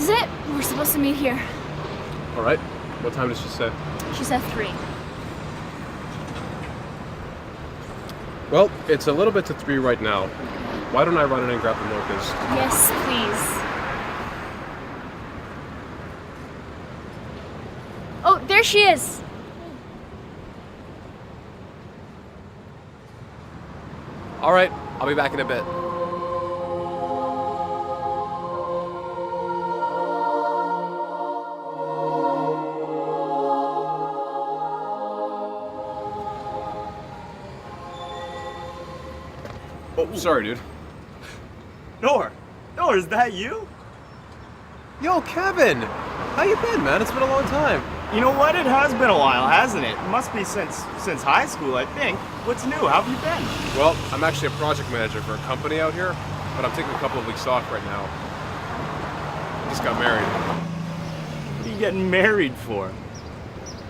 is it. We're supposed to meet here. All right. What time did she say? She said 3. Well, it's a little bit to 3 right now. Why don't I run in and grab the mochas? Yes, please. Oh, there she is. All right. I'll be back in a bit. Oh, sorry, dude. Noor, is that you? Yo, Kevin! How you been, man? It's been a long time. You know what? It has been a while, hasn't it? It must be since high school, I think. What's new? How have you been? Well, I'm actually a project manager for a company out here, but I'm taking a couple of weeks off right now. I just got married. What are you getting married for?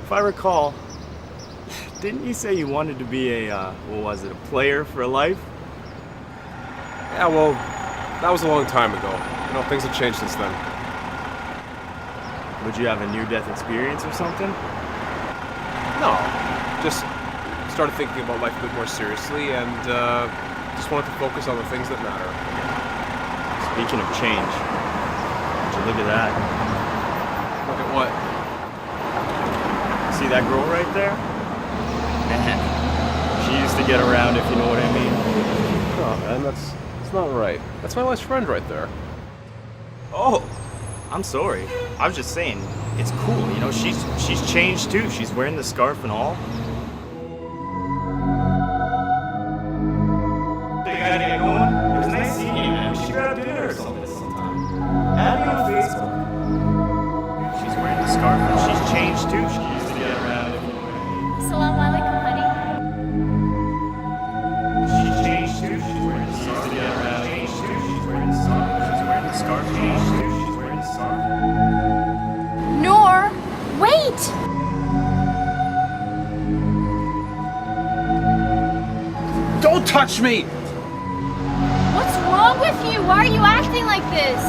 If I recall, didn't you say you wanted to be a player for life? Yeah, well, that was a long time ago. You know, things have changed since then. Would you have a near-death experience or something? No, just started thinking about life a bit more seriously and just wanted to focus on the things that matter. Speaking of change, would you look at that? Look at what? See that girl right there? Man, she used to get around, if you know what I mean. Oh, man, that's not right. That's my best friend right there. Oh, I'm sorry. I was just saying, it's cool, you know, she's changed too. She's wearing the scarf and all. Think I get going? It was nice seeing you, man. We should grab dinner or something sometime. Add me on Facebook. She's wearing the scarf and she's changed too. She used to get around. Assalamu alaikum, honey. She's changed too. She's wearing the scarf. She used to get around. Changed too. She's wearing the scarf. She's wearing the scarf. Changed too. She's wearing the scarf. Noor, wait! Don't touch me! What's wrong with you? Why are you acting like this?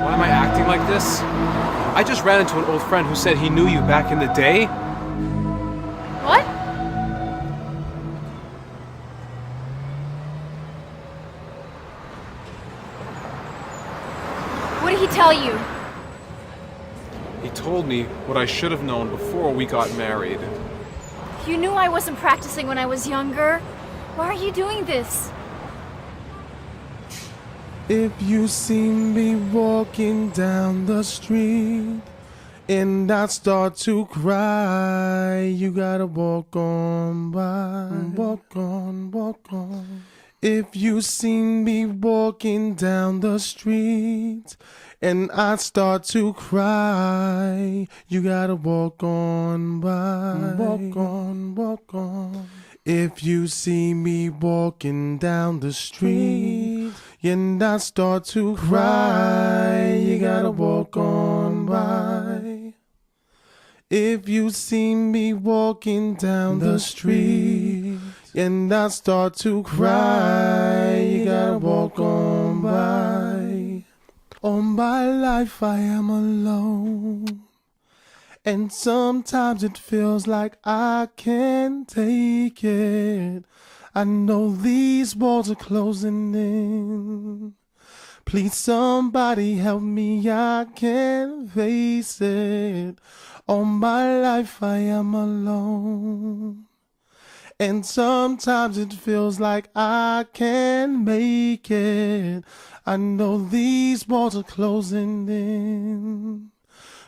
Why am I acting like this? I just ran into an old friend who said he knew you back in the day. What? What did he tell you? He told me what I should have known before we got married. You knew I wasn't practicing when I was younger. Why are you doing this? If you see me walking down the street and I start to cry, you gotta walk on by. Walk on, walk on. If you see me walking down the street and I start to cry, you gotta walk on by. Walk on, walk on. If you see me walking down the street and I start to cry, you gotta walk on by. If you see me walking down the street and I start to cry, you gotta walk on by. All my life I am alone, and sometimes it feels like I can't take it. I know these walls are closing in. Please somebody help me, I can't face it. All my life I am alone, and sometimes it feels like I can't make it. I know these walls are closing in.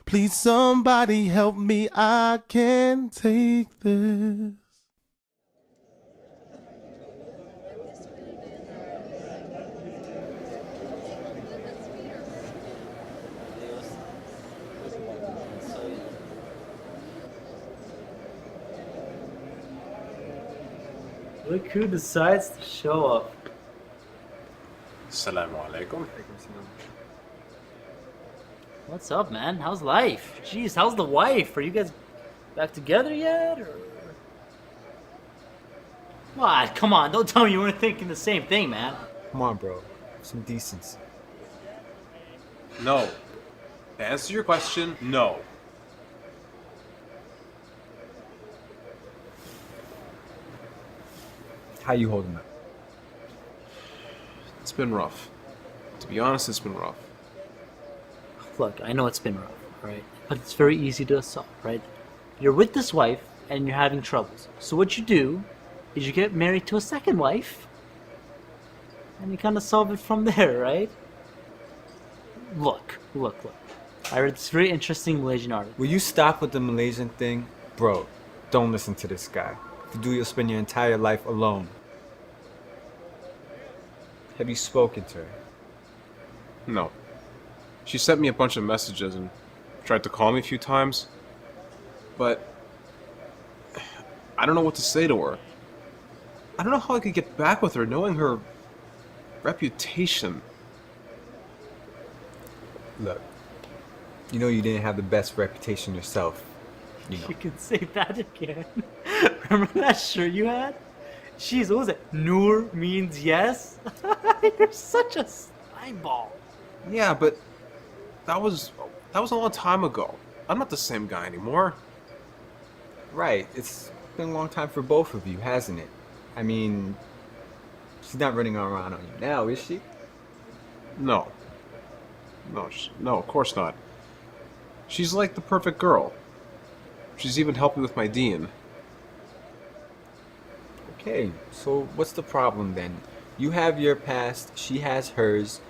Please somebody help me, I can't take this. Look who decides to show up. Assalamu alaikum. What's up, man? How's life? Jeez, how's the wife? Are you guys back together yet? Or... What? Come on, don't tell me you weren't thinking the same thing, man. Come on, bro. Some decency. No. To answer your question, no. How you holding up? It's been rough. To be honest, it's been rough. Look, I know it's been rough, right? But it's very easy to solve, right? You're with this wife and you're having troubles. So what you do is you get married to a second wife and you kind of solve it from there, right? Look. I read this very interesting Malaysian article. Will you stop with the Malaysian thing? Bro, don't listen to this guy. If you do, you'll spend your entire life alone. Have you spoken to her? No. She sent me a bunch of messages and tried to call me a few times. But I don't know what to say to her. I don't know how I could get back with her knowing her reputation. Look, you know you didn't have the best reputation yourself. You know. You can say that again. Remember that shirt you had? Jeez, what was it? Nur means yes? You're such a eyeball. Yeah, but that was a long time ago. I'm not the same guy anymore. Right, it's been a long time for both of you, hasn't it? I mean, she's not running around on you now, is she? No. No, of course not. She's like the perfect girl. She's even helped me with my dean. Okay, so what's the problem then? You have your past, she has hers.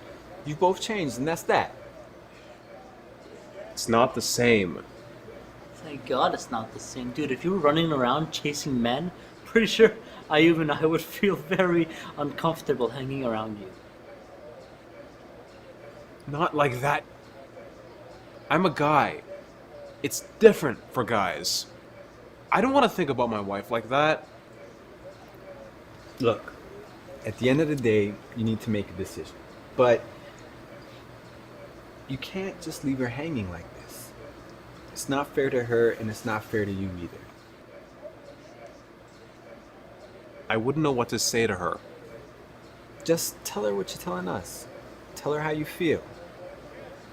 You both changed, and that's that. It's not the same. Thank God it's not the same. Dude, if you were running around chasing men, pretty sure I would feel very uncomfortable hanging around you. Not like that. I'm a guy. It's different for guys. I don't want to think about my wife like that. Look, at the end of the day, you need to make a decision. But you can't just leave her hanging like this. It's not fair to her, and it's not fair to you either. I wouldn't know what to say to her. Just tell her what you're telling us. Tell her how you feel.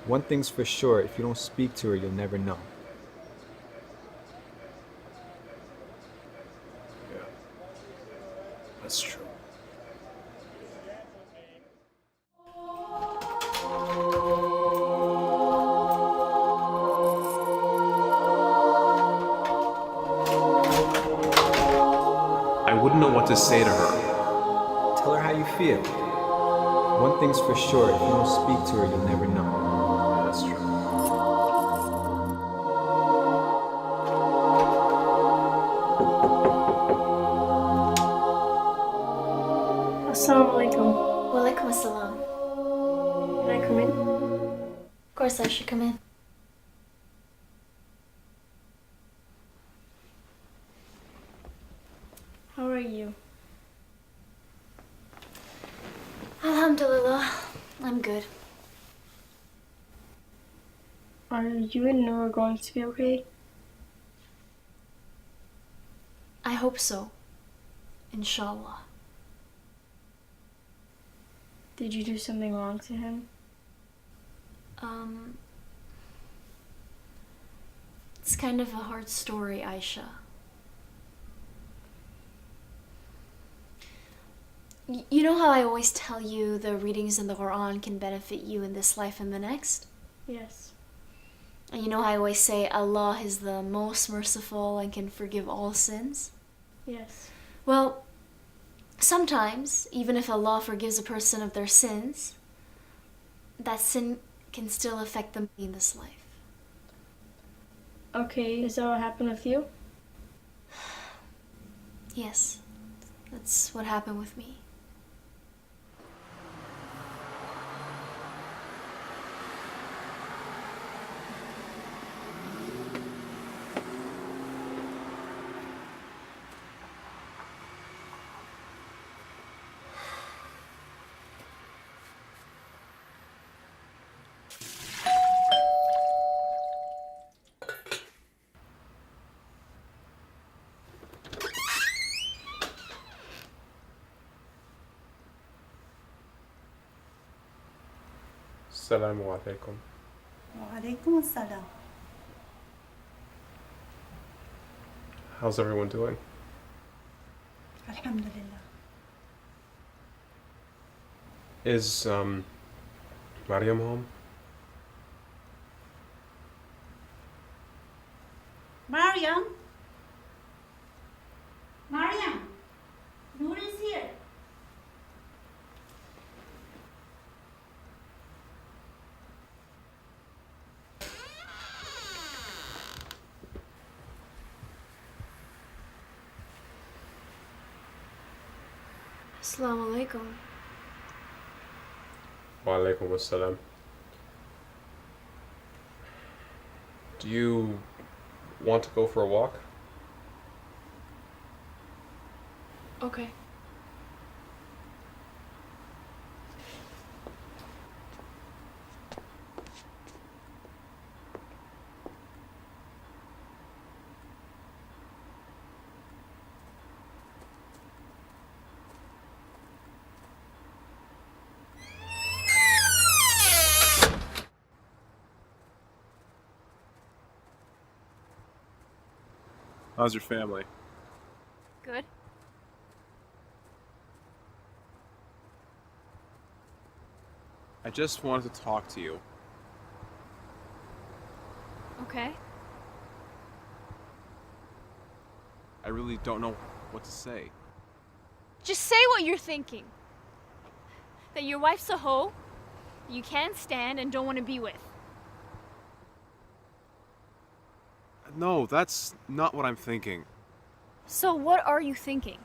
One thing's for sure, if you don't speak to her, you'll never know. Yeah. That's true. I wouldn't know what to say to her. Tell her how you feel. One thing's for sure, if you don't speak to her, you'll never know. That's true. Assalamualaikum. Walaikum assalam. Can I come in? Of course I should come in. How are you? Alhamdulillah. I'm good. Are you and Noah going to be okay? I hope so. Inshallah. Did you do something wrong to him? It's kind of a hard story, Aisha. You know how I always tell you the readings in the Quran can benefit you in this life and the next? Yes. And you know how I always say Allah is the most merciful and can forgive all sins? Yes. Well, sometimes, even if Allah forgives a person of their sins, that sin can still affect them in this life. Okay, is that what happened with you? Yes, that's what happened with me. Assalamu alaikum. وعليكم السلام. How's everyone doing? الحمد لله. Is, Mariam home? Mariam. Mariam. Noor is here. Assalamu alaikum. Wa alaikum assalam. Do you want to go for a walk? Okay. How's your family? Good. I just wanted to talk to you. Okay. I really don't know what to say. Just say what you're thinking. That your wife's a hoe, you can't stand and don't want to be with. No, that's not what I'm thinking. So what are you thinking?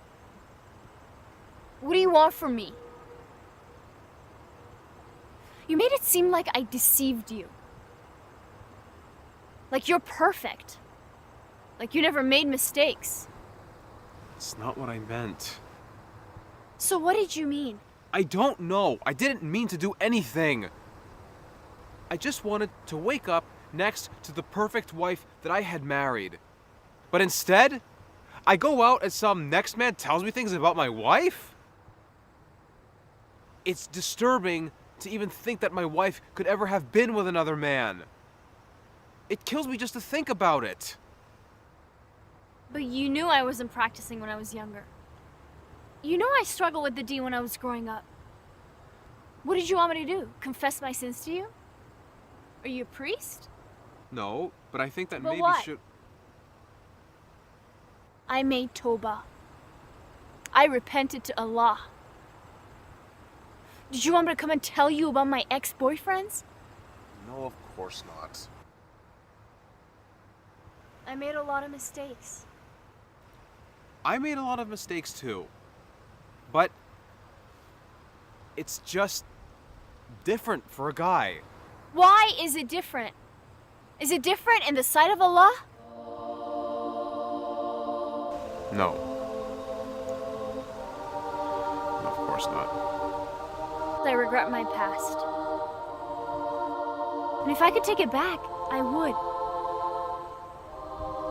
What do you want from me? You made it seem like I deceived you. Like you're perfect. Like you never made mistakes. It's not what I meant. So what did you mean? I don't know. I didn't mean to do anything. I just wanted to wake up next to the perfect wife that I had married. But instead, I go out and some next man tells me things about my wife? It's disturbing to even think that my wife could ever have been with another man. It kills me just to think about it. But you knew I wasn't practicing when I was younger. You know I struggled with the D when I was growing up. What did you want me to do? Confess my sins to you? Are you a priest? No, but I think that But maybe what? should... I made Toba. I repented to Allah. Did you want me to come and tell you about my ex-boyfriends? No, of course not. I made a lot of mistakes. I made a lot of mistakes too. But it's just different for a guy. Why is it different? Is it different in the sight of Allah? No. No, of course not. I regret my past. And if I could take it back, I would.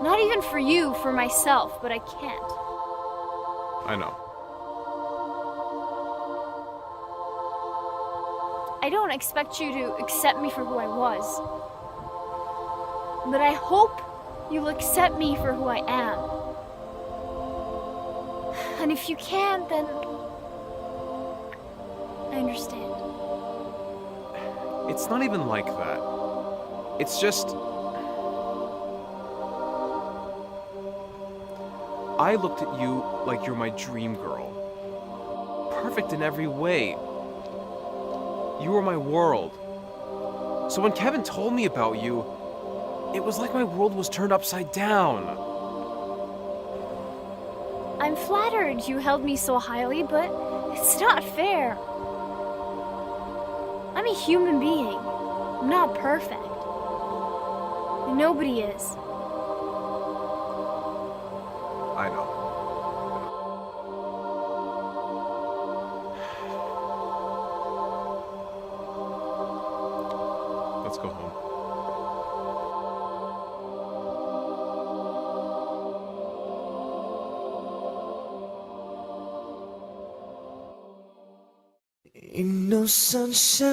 Not even for you, for myself, but I can't. I know. I don't expect you to accept me for who I was. But I hope you'll accept me for who I am. And if you can't, then I understand. It's not even like that. It's just... I looked at you like you're my dream girl. Perfect in every way. You were my world. So when Kevin told me about you, it was like my world was turned upside down. I'm flattered you held me so highly, but it's not fair. I'm a human being. I'm not perfect. And nobody is. I know. Let's go home. Ain't no sunshine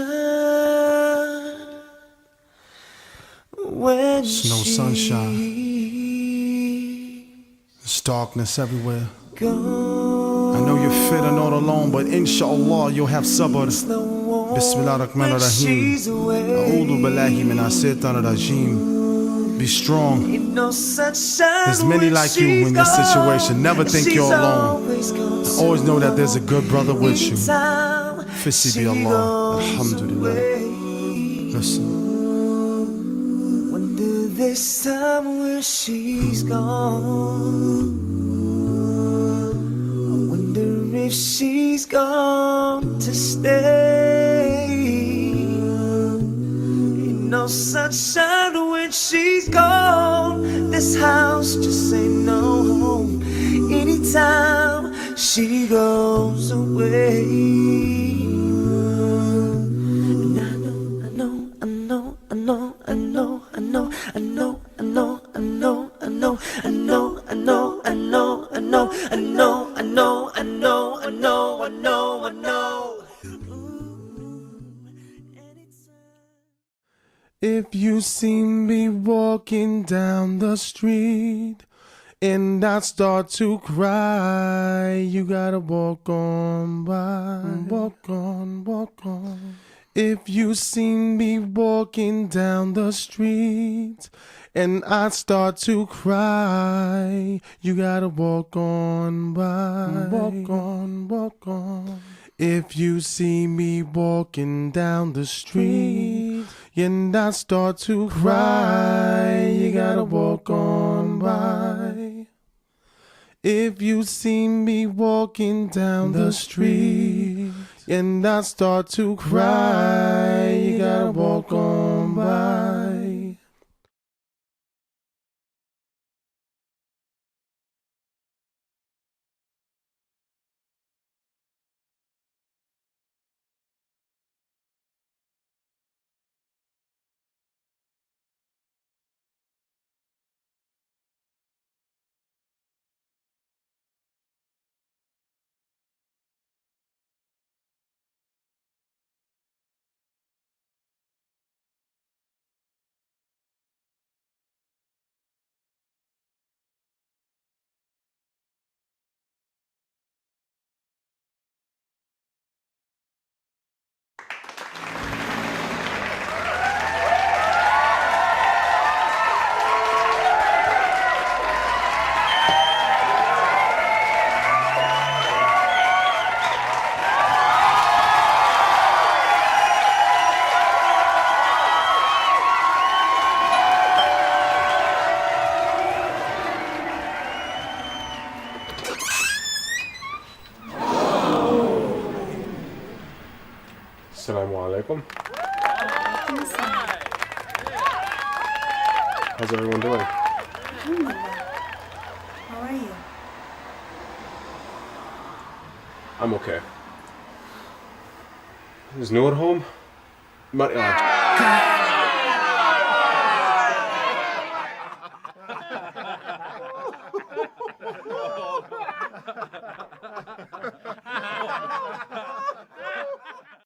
There's no sunshine. There's darkness everywhere. I know you're feeling all alone, but inshallah you'll have sabr. Bismillahirrahmanirrahim. A'udhu billahi minash shaitanir rajim. Be strong. There's many like you in this situation. Never think you're alone. Always know that there's a good brother with you. Fissi bi Allah. Alhamdulillah. Listen. Wonder this time where she's gone. I wonder if she's gone to stay. Ain't no sunshine when she's gone. This house just ain't no home. Anytime she goes away. If you see me walking down the street and I start to cry, you gotta walk on by. Walk on, walk on. If you see me walking down the street and I start to cry, you gotta walk on by. Walk on, walk on. If you see me walking down the street and I start to cry, you gotta walk on by. If you see me walking down the street and I start to cry, you gotta walk on by. Assalamu alaikum. How's everyone doing? Alhamdulillah. How are you? I'm okay. Is Noor at home?